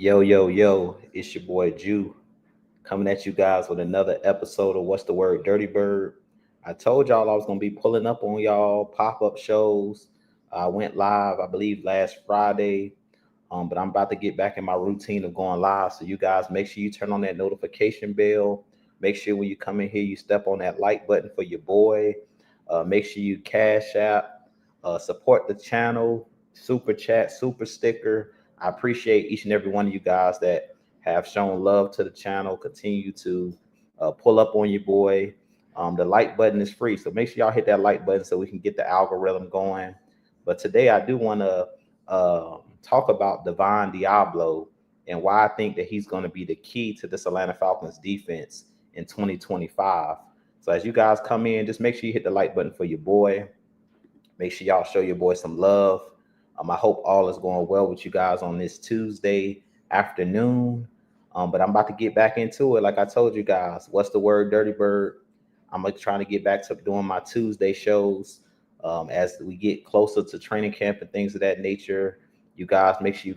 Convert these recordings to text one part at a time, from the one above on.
Yo, yo, yo, it's your boy Jew coming at you guys with another episode of What's the Word, Dirty Bird. I told y'all I was going to be pulling up on y'all pop up shows. I went live, I believe, last Friday, but I'm about to get back in my routine of going live. So, you guys, make sure you turn on that notification bell. Make sure when you come in here, you step on that like button for your boy. Make sure you cash app, support the channel, super chat, super sticker. I appreciate each and every one of you guys that have shown love to the channel. Continue to pull up on your boy. The like button is free, so make sure y'all hit that like button so we can get the algorithm going. But today I do want to talk about Devon Diablo and why I think that he's going to be the key to this Atlanta Falcons defense in 2025. So as you guys come in, just make sure you hit the like button for your boy. Make sure y'all show your boy some love. I hope all is going well with you guys on this Tuesday afternoon. But I'm about to get back into it. Like I told you guys, what's the word, Dirty Bird? I'm trying to get back to doing my Tuesday shows as we get closer to training camp and things of that nature. You guys, make sure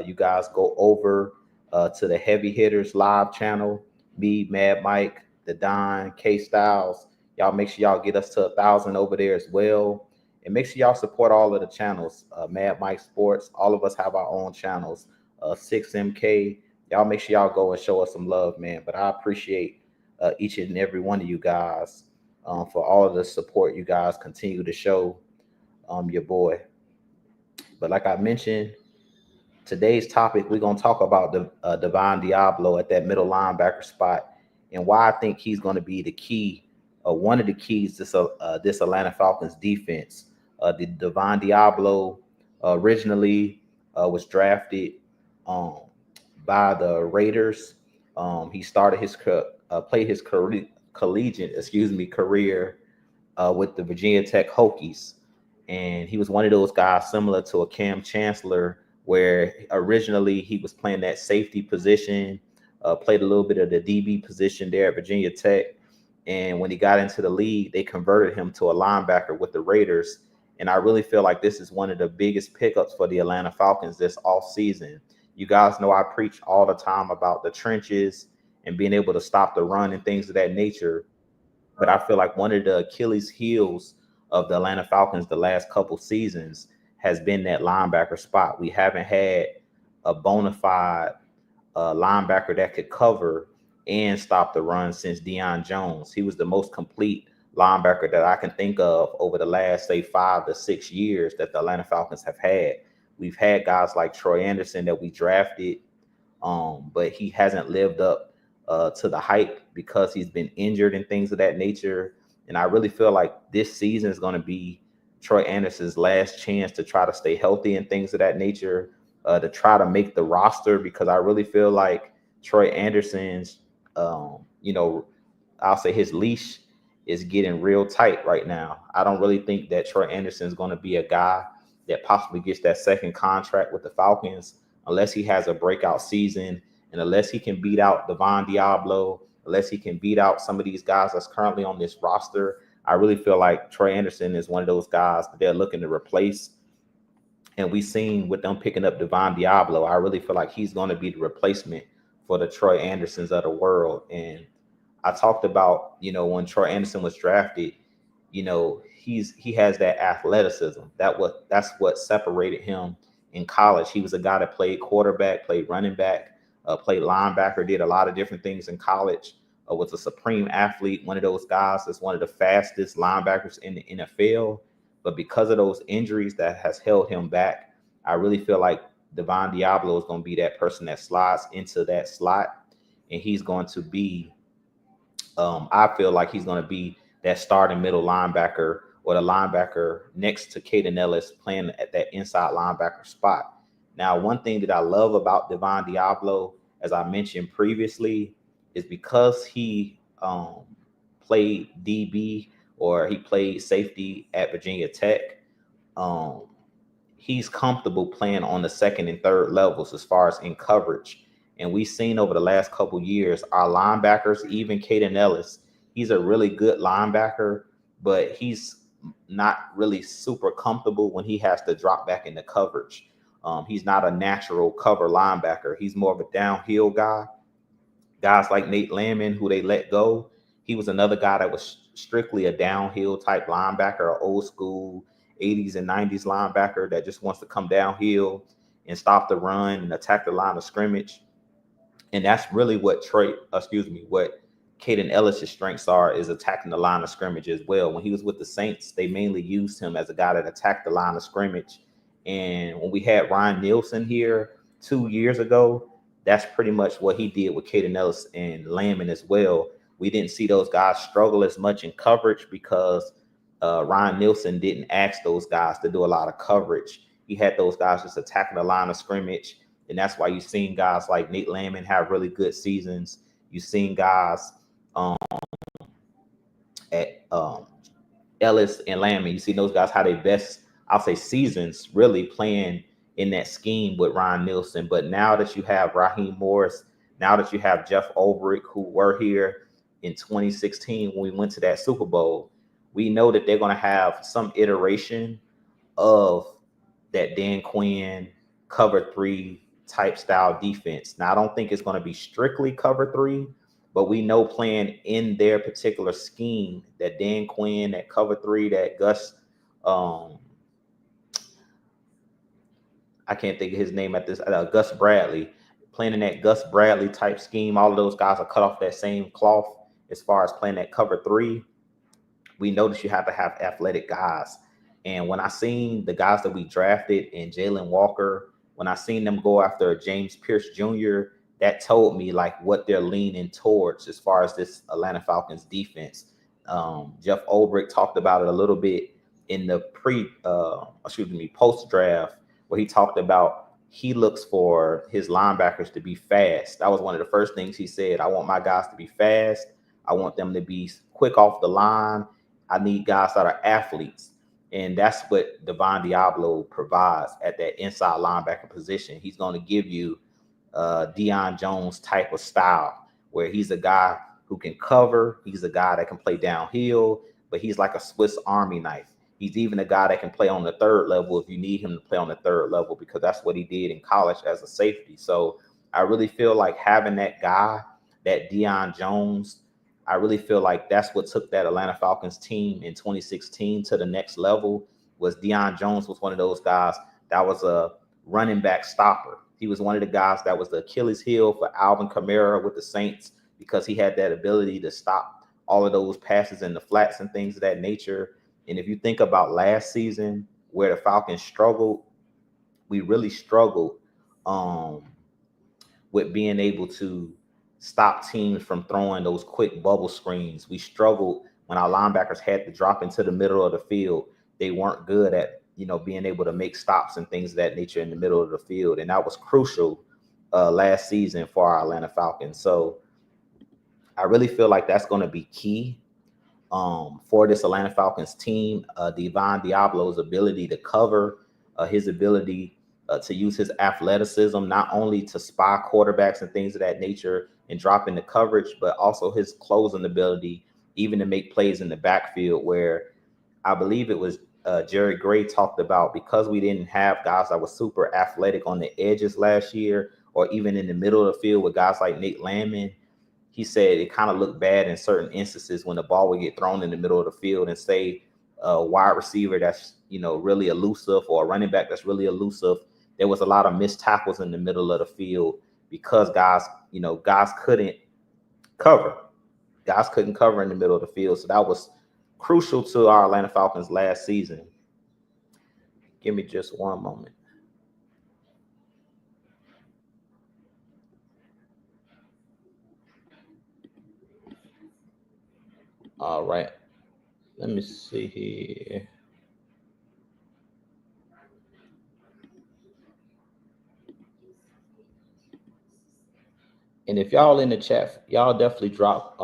you guys go over to the Heavy Hitters live channel. Me, Mad Mike, the Don, K Styles. Y'all make sure y'all get us to 1,000 over there as well. And make sure y'all support all of the channels. Mad Mike Sports, all of us have our own channels. 6MK, y'all make sure y'all go and show us some love, man. But I appreciate each and every one of you guys for all of the support you guys continue to show your boy. But like I mentioned, today's topic, we're going to talk about the Devon Diablo at that middle linebacker spot and why I think he's going to be the key, one of the keys to this Atlanta Falcons defense. The Devon Diablo originally was drafted um, by the Raiders. He started his played his career with the Virginia Tech Hokies, and he was one of those guys similar to a Cam Chancellor, where originally he was playing that safety position, played a little bit of the DB position there at Virginia Tech, and when he got into the league, they converted him to a linebacker with the Raiders. And I really feel like this is one of the biggest pickups for the Atlanta Falcons this off season. You guys know I preach all the time about the trenches and being able to stop the run and things of that nature. But I feel like one of the Achilles heels of the Atlanta Falcons the last couple seasons has been that linebacker spot. We haven't had a bona fide linebacker that could cover and stop the run since Deion Jones. He was the most complete linebacker that I can think of over the last, say, 5 to 6 years that the Atlanta Falcons have had. We've had guys like Troy Anderson that we drafted, but he hasn't lived up to the hype because he's been injured and things of that nature. And I really feel like this season is going to be Troy Anderson's last chance to try to stay healthy and things of that nature, to try to make the roster, because I really feel like Troy Anderson's, I'll say his leash is getting real tight right now. I don't really think that Troy Anderson is going to be a guy that possibly gets that second contract with the Falcons unless he has a breakout season and unless he can beat out Devon Diablo, unless he can beat out some of these guys that's currently on this roster. I really feel like Troy Anderson is one of those guys that they're looking to replace. And we've seen with them picking up Devon Diablo, I really feel like he's going to be the replacement for the Troy Andersons of the world. And I talked about, when Troy Anderson was drafted, he has that athleticism. That's what separated him in college. He was a guy that played quarterback, played running back, played linebacker, did a lot of different things in college. Was a supreme athlete, one of those guys that's one of the fastest linebackers in the NFL. But because of those injuries that has held him back, I really feel like Devon Diablo is going to be that person that slides into that slot, and he's going to be I feel like he's going to be that starting middle linebacker or the linebacker next to Caden Ellis playing at that inside linebacker spot. Now, one thing that I love about Devon Diablo, as I mentioned previously, is because he played DB or he played safety at Virginia Tech. Um, he's comfortable playing on the second and third levels as far as in coverage. And we've seen over the last couple years, our linebackers, even Caden Ellis, he's a really good linebacker, but he's not really super comfortable when he has to drop back into coverage. He's not a natural cover linebacker. He's more of a downhill guy. Guys like Nate Landman, who they let go, he was another guy that was strictly a downhill type linebacker, an old school 80s and 90s linebacker that just wants to come downhill and stop the run and attack the line of scrimmage. And that's really what what Caden Ellis' strengths are, is attacking the line of scrimmage as well. When he was with the Saints, they mainly used him as a guy that attacked the line of scrimmage. And when we had Ryan Nielsen here 2 years ago, that's pretty much what he did with Caden Ellis and Landman as well. We didn't see those guys struggle as much in coverage because Ryan Nielsen didn't ask those guys to do a lot of coverage. He had those guys just attacking the line of scrimmage. And that's why you've seen guys like Nate Landman have really good seasons. You've seen guys at Ellis and Landman. You see those guys how they best, I'll say, seasons really playing in that scheme with Ryan Nielsen. But now that you have Raheem Morris, now that you have Jeff Ulbrich, who were here in 2016 when we went to that Super Bowl, we know that they're going to have some iteration of that Dan Quinn cover 3 type style defense. Now, I don't think it's going to be strictly cover 3, but we know playing in their particular scheme that Dan Quinn, that cover 3, that Gus, I can't think of his name at this, Gus Bradley, playing in that Gus Bradley type scheme. All of those guys are cut off that same cloth as far as playing that cover 3. We know that you have to have athletic guys. And when I seen the guys that we drafted in Jalen Walker, when I seen them go after James Pierce Jr., that told me like what they're leaning towards as far as this Atlanta Falcons defense. Jeff Ulbrich talked about it a little bit in the post draft, where he talked about he looks for his linebackers to be fast. That was one of the first things he said. I want my guys to be fast. I want them to be quick off the line. I need guys that are athletes. And that's what Devon Deablo provides at that inside linebacker position. He's going to give you Deion Jones type of style, where he's a guy who can cover. He's a guy that can play downhill, but he's like a Swiss Army knife. He's even a guy that can play on the 3rd level if you need him to play on the 3rd level, because that's what he did in college as a safety. So I really feel like having that guy, that Deion Jones, I really feel like that's what took that Atlanta Falcons team in 2016 to the next level. Was Deion Jones was one of those guys that was a running back stopper. He was one of the guys that was the Achilles heel for Alvin Kamara with the Saints, because he had that ability to stop all of those passes in the flats and things of that nature. And if you think about last season where the Falcons struggled, we really struggled with being able to stop teams from throwing those quick bubble screens. We struggled when our linebackers had to drop into the middle of the field. They weren't good at, being able to make stops and things of that nature in the middle of the field. And that was crucial last season for our Atlanta Falcons. So I really feel like that's going to be key for this Atlanta Falcons team. Devon Deablo's ability to cover, his ability to use his athleticism, not only to spy quarterbacks and things of that nature and drop into coverage, but also his closing ability, even to make plays in the backfield, where I believe it was Jerry Gray talked about, because we didn't have guys that were super athletic on the edges last year, or even in the middle of the field with guys like Nate Landman. He said it kind of looked bad in certain instances when the ball would get thrown in the middle of the field, and say a wide receiver that's, really elusive, or a running back that's really elusive. There was a lot of missed tackles in the middle of the field because guys couldn't cover. Guys couldn't cover in the middle of the field. So that was crucial to our Atlanta Falcons last season. Give me just one moment. All right. Let me see here. And if y'all in the chat, y'all definitely drop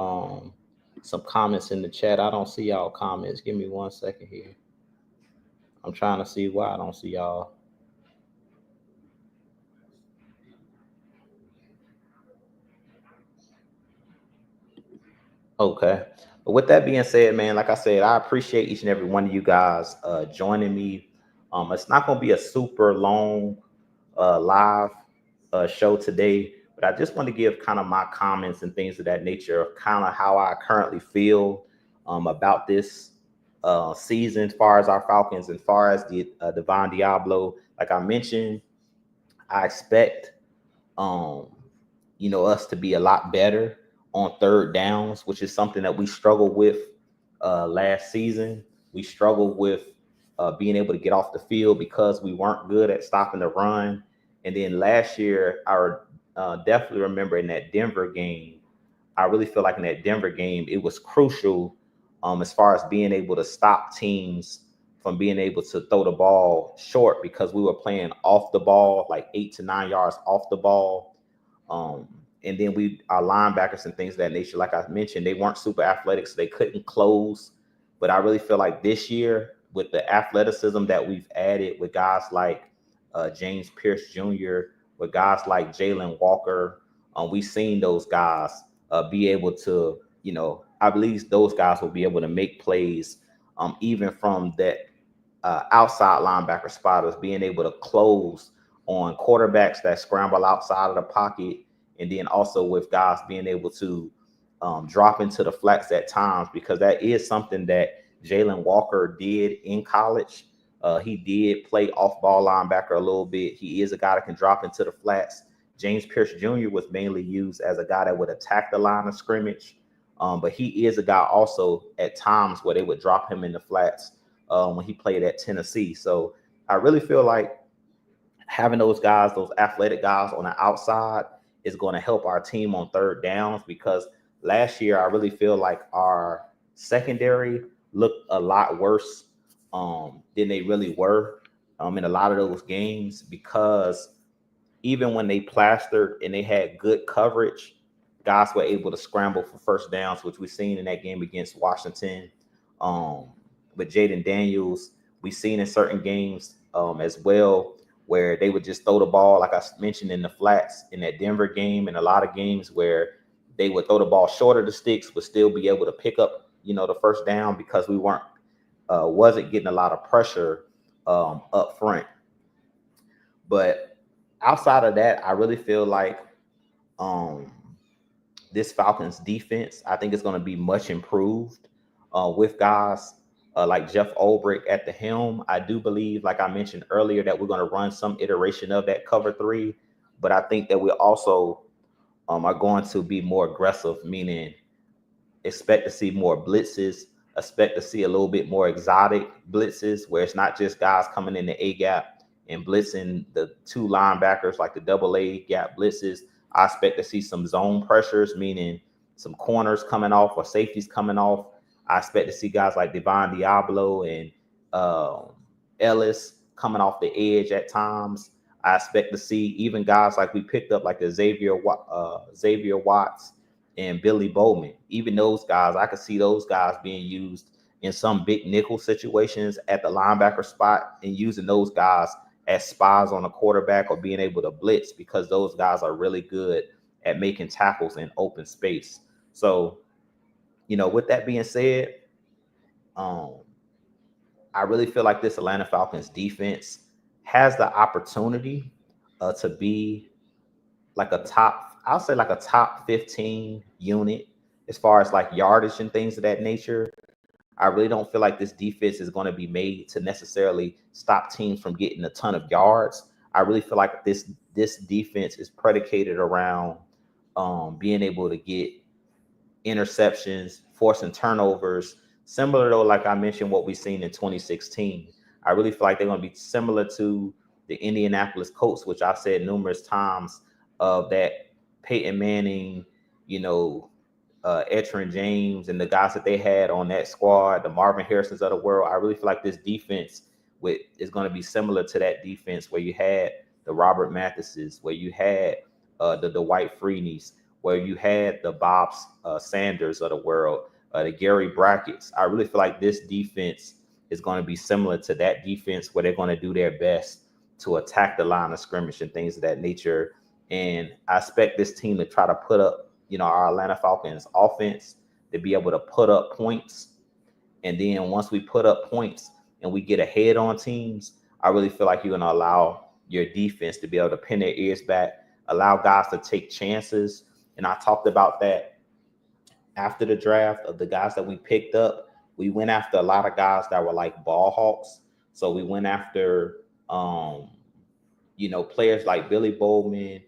some comments in the chat. I don't see y'all comments. Give me 1 second here. I'm trying to see why I don't see y'all. Okay. But with that being said, man, like I said, I appreciate each and every one of you guys joining me. It's not going to be a super long live show today, but I just want to give kind of my comments and things of that nature of kind of how I currently feel about this season, as far as our Falcons, and far as the Devon Diablo. Like I mentioned, I expect um, us to be a lot better on third downs, which is something that we struggled with last season. We struggled with being able to get off the field because we weren't good at stopping the run. And then last year, I definitely remember in that Denver game, I really feel like in that Denver game, it was crucial as far as being able to stop teams from being able to throw the ball short because we were playing off the ball, like 8 to 9 yards off the ball. Um, and then our linebackers and things of that nature, like I mentioned, they weren't super athletic, so they couldn't close. But I really feel like this year, with the athleticism that we've added with guys like James Pierce Jr., with guys like Jalen Walker, we've seen those guys be able to, I believe those guys will be able to make plays even from that outside linebacker spot, is being able to close on quarterbacks that scramble outside of the pocket, and then also with guys being able to drop into the flats at times, because that is something that Jalen Walker did in college. He did play off-ball linebacker a little bit. He is a guy that can drop into the flats. James Pierce Jr. was mainly used as a guy that would attack the line of scrimmage, but he is a guy also at times where they would drop him in the flats when he played at Tennessee. So I really feel like having those guys, those athletic guys on the outside, is going to help our team on third downs, because last year I really feel like our secondary looked a lot worse than they really were in a lot of those games, because even when they plastered and they had good coverage, guys were able to scramble for first downs, which we've seen in that game against Washington. With Jaden Daniels, we've seen in certain games as well, where they would just throw the ball, like I mentioned, in the flats in that Denver game, and a lot of games where they would throw the ball short of the sticks, would still be able to pick up, the first down, because we wasn't getting a lot of pressure up front. But outside of that, I really feel like um, this Falcons defense, I think, is going to be much improved with guys like Jeff Ulbrich at the helm. I do believe, like I mentioned earlier, that we're going to run some iteration of that cover three, but I think that we also are going to be more aggressive, meaning expect to see more blitzes, expect to see a little bit more exotic blitzes, where it's not just guys coming in the A gap and blitzing the two linebackers, like the double A gap blitzes. I expect to see some zone pressures, meaning some corners coming off or safeties coming off. I expect to see guys like Devon Diablo and Ellis coming off the edge at times. I expect to see even guys like we picked up, like the Xavier Watts and Billy Bowman. Even those guys, I could see those guys being used in some big nickel situations at the linebacker spot, and using those guys as spies on a quarterback or being able to blitz, because those guys are really good at making tackles in open space. So, with that being said, I really feel like this Atlanta Falcons defense has the opportunity to be like I'll say like a top 15 unit as far as like yardage and things of that nature. I really don't feel like this defense is going to be made to necessarily stop teams from getting a ton of yards. I really feel like this defense is predicated around being able to get interceptions, forcing turnovers, similar though, like I mentioned, what we've seen in 2016. I really feel like they're going to be similar to the Indianapolis Colts, which I've said numerous times, of that Peyton Manning, Etrin James, and the guys that they had on that squad, the Marvin Harrisons of the world. I really feel like this defense is going to be similar to that defense where you had the Robert Mathises, where you had the Dwight Freeneys, where you had the Bob Sanders of the world, the Gary Brackett's. I really feel like this defense is going to be similar to that defense, where they're going to do their best to attack the line of scrimmage and things of that nature. And I expect this team to try to put up, our Atlanta Falcons offense to be able to put up points. And then once we put up points and we get ahead on teams, I really feel like you're going to allow your defense to be able to pin their ears back, allow guys to take chances. And I talked about that after the draft of the guys that we picked up. We went after a lot of guys that were like ball hawks. So we went after, players like Billy Bowman,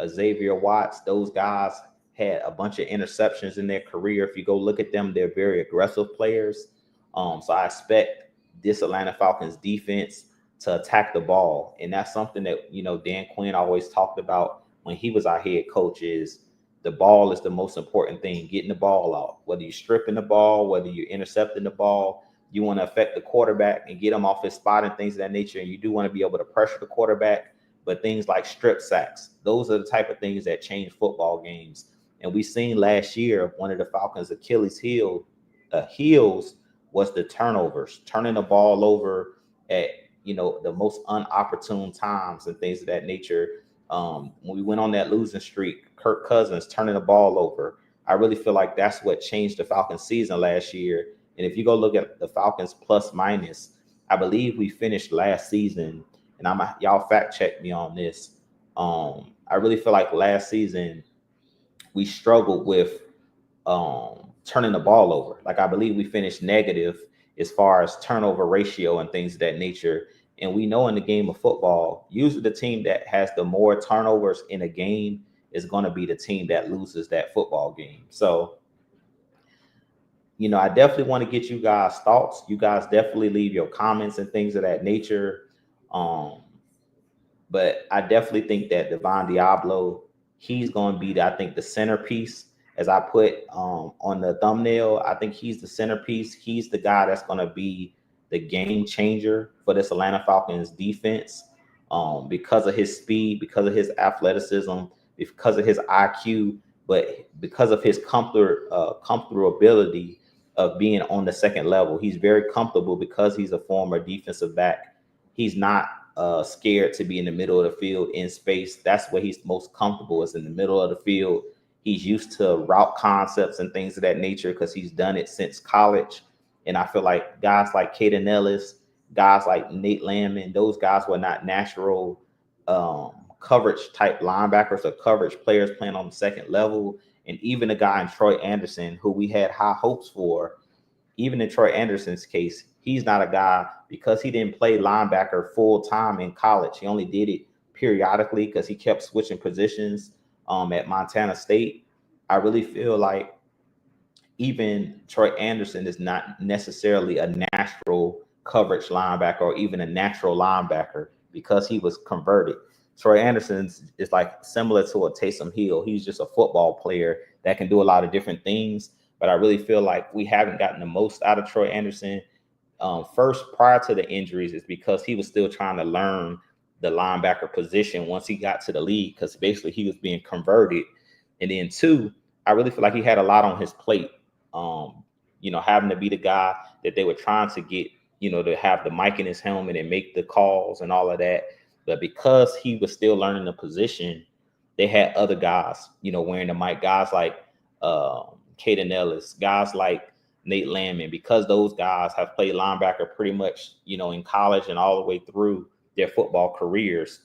Xavier Watts. Those guys had a bunch of interceptions in their career. If you go look at them, they're very aggressive players. So I expect this Atlanta Falcons defense to attack the ball, and that's something that Dan Quinn always talked about when he was our head coach. Is the ball is the most important thing, getting the ball out. Whether you're stripping the ball, whether you're intercepting the ball, you want to affect the quarterback and get him off his spot and things of that nature. And you do want to be able to pressure the quarterback, but things like strip sacks, those are the type of things that change football games. And we seen last year one of the Falcons' Achilles heels was the turnovers, turning the ball over at the most unopportune times and things of that nature. When we went on that losing streak, Kirk Cousins turning the ball over. I really feel like that's what changed the Falcons season last year. And if you go look at the Falcons plus minus, I believe we finished last season, and y'all fact check me on this. I really feel like last season we struggled with turning the ball over. Like I believe we finished negative as far as turnover ratio and things of that nature. And we know in the game of football, usually the team that has the more turnovers in a game is going to be the team that loses that football game. So, I definitely want to get you guys' thoughts. You guys definitely leave your comments and things of that nature. But I definitely think that Devon Deablo, he's going to be, I think, the centerpiece. As I put on the thumbnail, I think he's the centerpiece. He's the guy that's going to be the game changer for this Atlanta Falcons defense, because of his speed, because of his athleticism, because of his IQ, but because of his comfortability of being on the second level. He's very comfortable because he's a former defensive back. He's not scared to be in the middle of the field in space. That's where he's most comfortable, is in the middle of the field. He's used to route concepts and things of that nature because he's done it since college. And I feel like guys like Caden Ellis, guys like Nate Landman, those guys were not natural coverage type linebackers or coverage players playing on the second level. And even a guy in Troy Anderson, who we had high hopes for, even in Troy Anderson's case, he's not a guy, because he didn't play linebacker full time in college. He only did it periodically because he kept switching positions at Montana State. I really feel like even Troy Anderson is not necessarily a natural coverage linebacker or even a natural linebacker because he was converted. Troy Anderson is like similar to a Taysom Hill. He's just a football player that can do a lot of different things. But I really feel like we haven't gotten the most out of Troy Anderson. First, prior to the injuries, is because he was still trying to learn the linebacker position once he got to the league, because basically he was being converted. And then two, I really feel like he had a lot on his plate. Having to be the guy that they were trying to get, to have the mic in his helmet and make the calls and all of that. But because he was still learning the position, they had other guys, wearing the mic, guys like Caden Ellis, guys like Nate Landman, because those guys have played linebacker pretty much, in college and all the way through their football careers.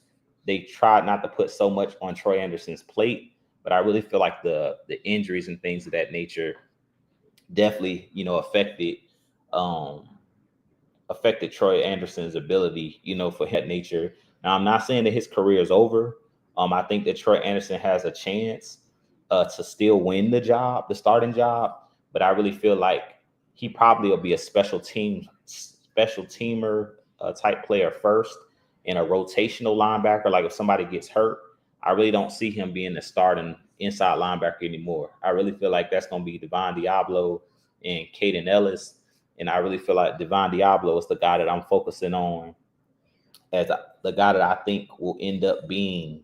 They tried not to put so much on Troy Anderson's plate, but I really feel like the injuries and things of that nature definitely, affected Troy Anderson's ability, for that nature. Now, I'm not saying that his career is over. I think that Troy Anderson has a chance to still win the starting job, but I really feel like he probably will be a special teamer type player first, and a rotational linebacker. Like if somebody gets hurt, I really don't see him being the starting inside linebacker anymore. I really feel like that's going to be Devon Deablo and Caden Ellis. And I really feel like Devon Deablo is the guy that I'm focusing on as the guy that I think will end up being,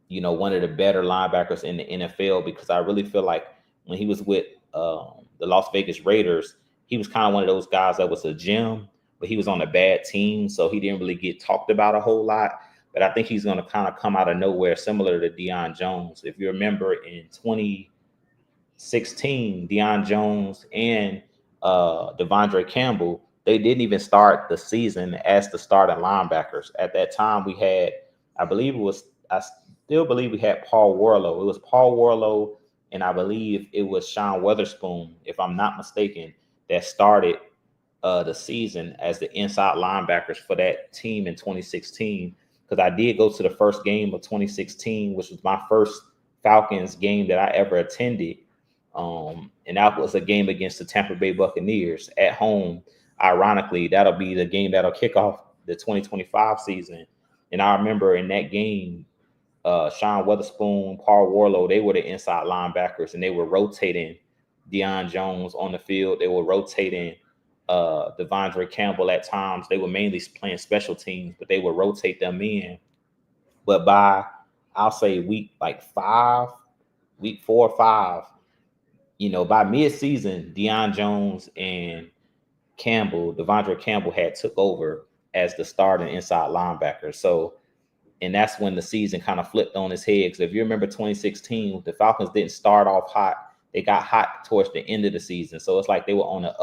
one of the better linebackers in the NFL, because I really feel like when he was with the Las Vegas Raiders, he was kind of one of those guys that was a gem, but he was on a bad team, so he didn't really get talked about a whole lot. But I think he's going to kind of come out of nowhere, similar to Deion Jones. If you remember in 2016, Deion Jones and Devondre Campbell, they didn't even start the season as the starting linebackers. At that time, we had I believe it was, I still believe we had Paul Warlow. It was Paul Warlow, and I believe it was Sean Weatherspoon, if I'm not mistaken, that started the season as the inside linebackers for that team in 2016. Because I did go to the first game of 2016, which was my first Falcons game that I ever attended. And that was a game against the Tampa Bay Buccaneers at home. Ironically, that'll be the game that'll kick off the 2025 season. And I remember in that game, Sean Weatherspoon, Paul Warlow, they were the inside linebackers, and they were rotating Deion Jones on the field. They were rotating Devondre Campbell at times. They were mainly playing special teams, but they would rotate them in. But by, I'll say week 4 or 5, by mid-season, Deion Jones and Devondre Campbell had took over as the starting inside linebacker. So, and that's when the season kind of flipped on its head. Because if you remember 2016, the Falcons didn't start off hot. They got hot towards the end of the season. So it's like they were on an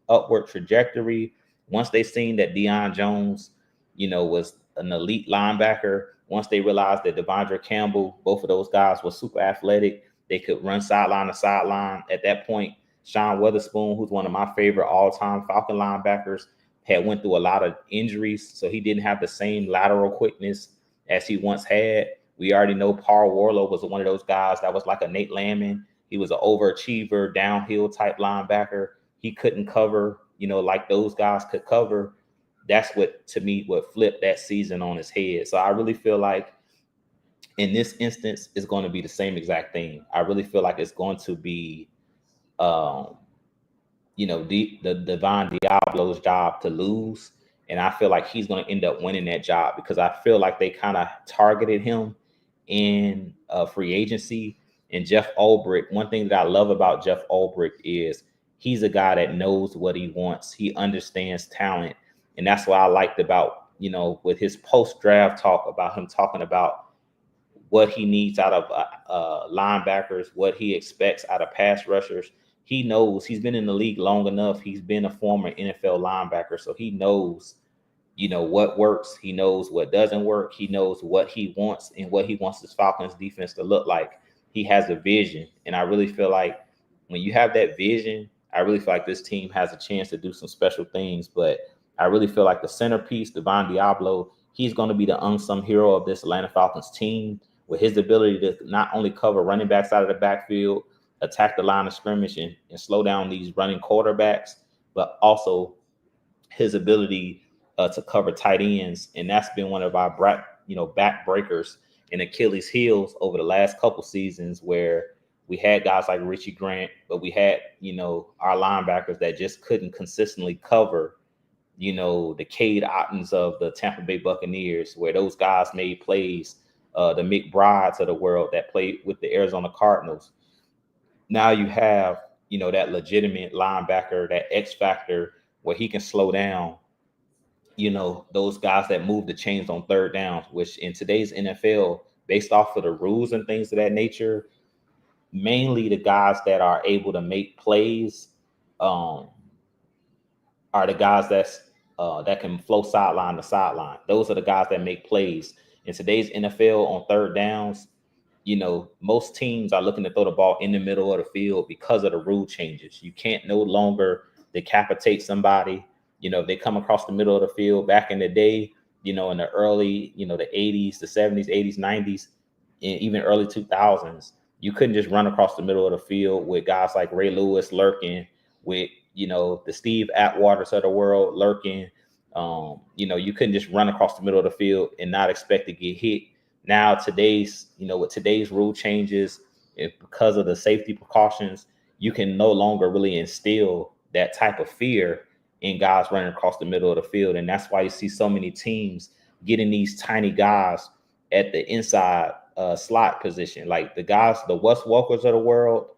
upward trajectory. Once they seen that Deion Jones, was an elite linebacker, once they realized that Devondre Campbell, both of those guys were super athletic, they could run sideline to sideline. At that point, Sean Weatherspoon, who's one of my favorite all-time Falcon linebackers, had went through a lot of injuries, so he didn't have the same lateral quickness as he once had. We already know Paul Warlow was one of those guys that was like a Nate Landman. He was an overachiever, downhill type linebacker. He couldn't cover, like those guys could cover. That's what, to me, what flipped that season on its head. So I really feel like in this instance, it's going to be the same exact thing. I really feel like it's going to be, the Divine Deablo's job to lose. And I feel like he's going to end up winning that job because I feel like they kind of targeted him in free agency. And Jeff Ulbrich, one thing that I love about Jeff Ulbrich is he's a guy that knows what he wants. He understands talent. And that's what I liked about, with his post-draft talk about him talking about what he needs out of linebackers, what he expects out of pass rushers. He knows, he's been in the league long enough. He's been a former NFL linebacker, so he knows, what works. He knows what doesn't work. He knows what he wants and what he wants his Falcons defense to look like. He has a vision, and I really feel like when you have that vision, I really feel like this team has a chance to do some special things. But I really feel like the centerpiece, Divine Deablo, he's going to be the unsung hero of this Atlanta Falcons team with his ability to not only cover running backs out of the backfield, attack the line of scrimmage and slow down these running quarterbacks, but also his ability to cover tight ends. And that's been one of our backbreakers and Achilles heels over the last couple seasons, where we had guys like Richie Grant, but we had, our linebackers that just couldn't consistently cover, the Cade Ottens of the Tampa Bay Buccaneers, where those guys made plays, the McBrides of the world that played with the Arizona Cardinals. Now you have, that legitimate linebacker, that X factor where he can slow down, those guys that move the chains on third downs, which in today's NFL, based off of the rules and things of that nature, mainly the guys that are able to make plays are the guys that can flow sideline to sideline. Those are the guys that make plays. In today's NFL on third downs, most teams are looking to throw the ball in the middle of the field because of the rule changes. You can't no longer decapitate somebody. If they come across the middle of the field back in the day, in the early, the 80s, the 70s, 80s, 90s, and even early 2000s, you couldn't just run across the middle of the field with guys like Ray Lewis lurking, with, the Steve Atwaters of the world lurking. You couldn't just run across the middle of the field and not expect to get hit. Now with today's rule changes, because of the safety precautions, you can no longer really instill that type of fear in guys running across the middle of the field. And that's why you see so many teams getting these tiny guys at the inside slot position, like the guys, the Wes Walkers of the world.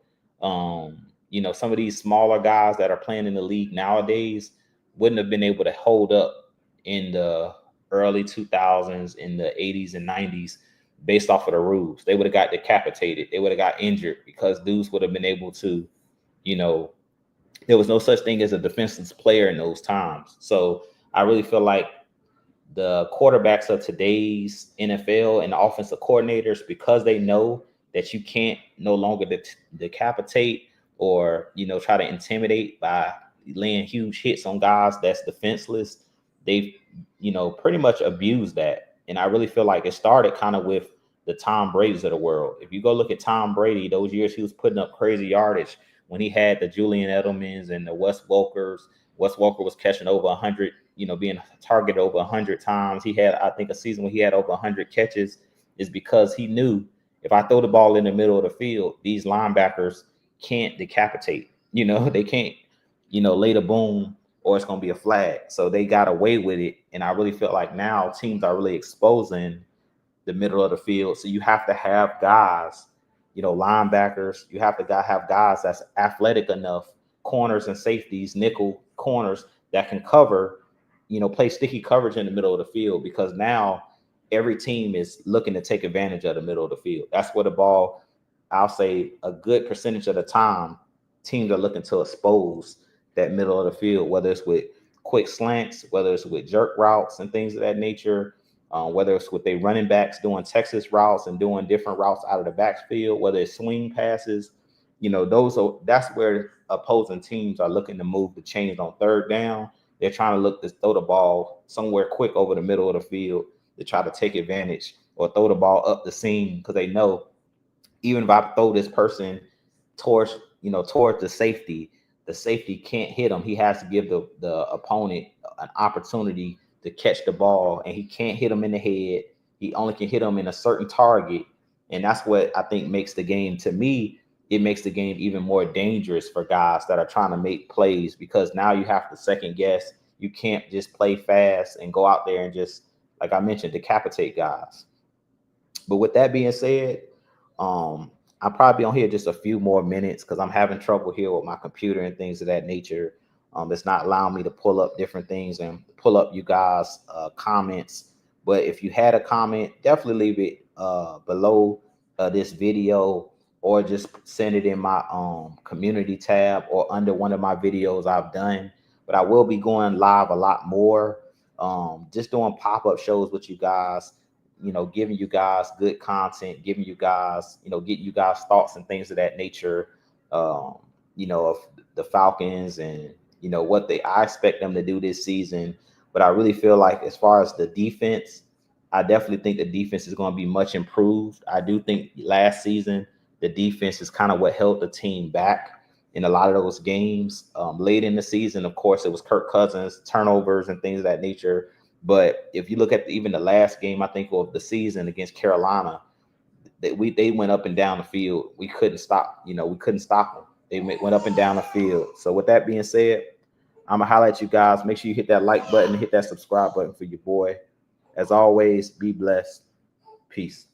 Some of these smaller guys that are playing in the league nowadays wouldn't have been able to hold up in the early 2000s, in the 80s and 90s, based off of the rules. They would have got decapitated. They would have got injured because dudes would have been able to, there was no such thing as a defenseless player in those times. So I really feel like the quarterbacks of today's NFL and the offensive coordinators, because they know that you can't no longer decapitate or try to intimidate by laying huge hits on guys that's defenseless. They've pretty much abused that, and I really feel like it started kind of with the Tom Brady's of the world. If you go look at Tom Brady, those years he was putting up crazy yardage when he had the Julian Edelmans and the Wes Welkers. Wes Welker was catching over 100, being targeted over 100 times. He had, I think, a season where he had over 100 catches, is because he knew, if I throw the ball in the middle of the field, these linebackers can't decapitate. They can't, lay the boom, or it's going to be a flag. So they got away with it. And I really feel like now teams are really exposing the middle of the field. So you have to have guys, linebackers. You have to have guys that's athletic enough, corners and safeties, nickel corners, that can cover, play sticky coverage in the middle of the field, because now every team is looking to take advantage of the middle of the field. That's where the ball, I'll say a good percentage of the time, teams are looking to expose that middle of the field, whether it's with quick slants, whether it's with jerk routes and things of that nature, whether it's with their running backs doing Texas routes and doing different routes out of the backfield, whether it's swing passes, that's where opposing teams are looking to move the chains on third down. They're trying to look to throw the ball somewhere quick over the middle of the field to try to take advantage, or throw the ball up the seam, because they know, even if I throw this person towards the safety can't hit him. He has to give the opponent an opportunity to catch the ball, and he can't hit him in the head. He only can hit him in a certain target. And that's what I think makes the game, to me, it makes the game even more dangerous for guys that are trying to make plays, because now you have to second guess. You can't just play fast and go out there and just, like I mentioned, decapitate guys. But with that being said, I'll probably be on here just a few more minutes, because I'm having trouble here with my computer and things of that nature. It's not allowing me to pull up different things and pull up you guys' comments. But if you had a comment, definitely leave it below this video, or just send it in my community tab, or under one of my videos I've done. But I will be going live a lot more, just doing pop-up shows with you guys, giving you guys good content, giving you guys, getting you guys thoughts and things of that nature, of the Falcons, and, what I expect them to do this season. But I really feel like, as far as the defense, I definitely think the defense is going to be much improved. I do think last season, the defense is kind of what held the team back in a lot of those games. Late in the season, of course, it was Kirk Cousins, turnovers and things of that nature. But if you look at even the last game, I think, of the season against Carolina, they went up and down the field. We couldn't stop. We couldn't stop them. They went up and down the field. So with that being said, I'm gonna highlight you guys. Make sure you hit that like button, hit that subscribe button for your boy. As always, be blessed. Peace.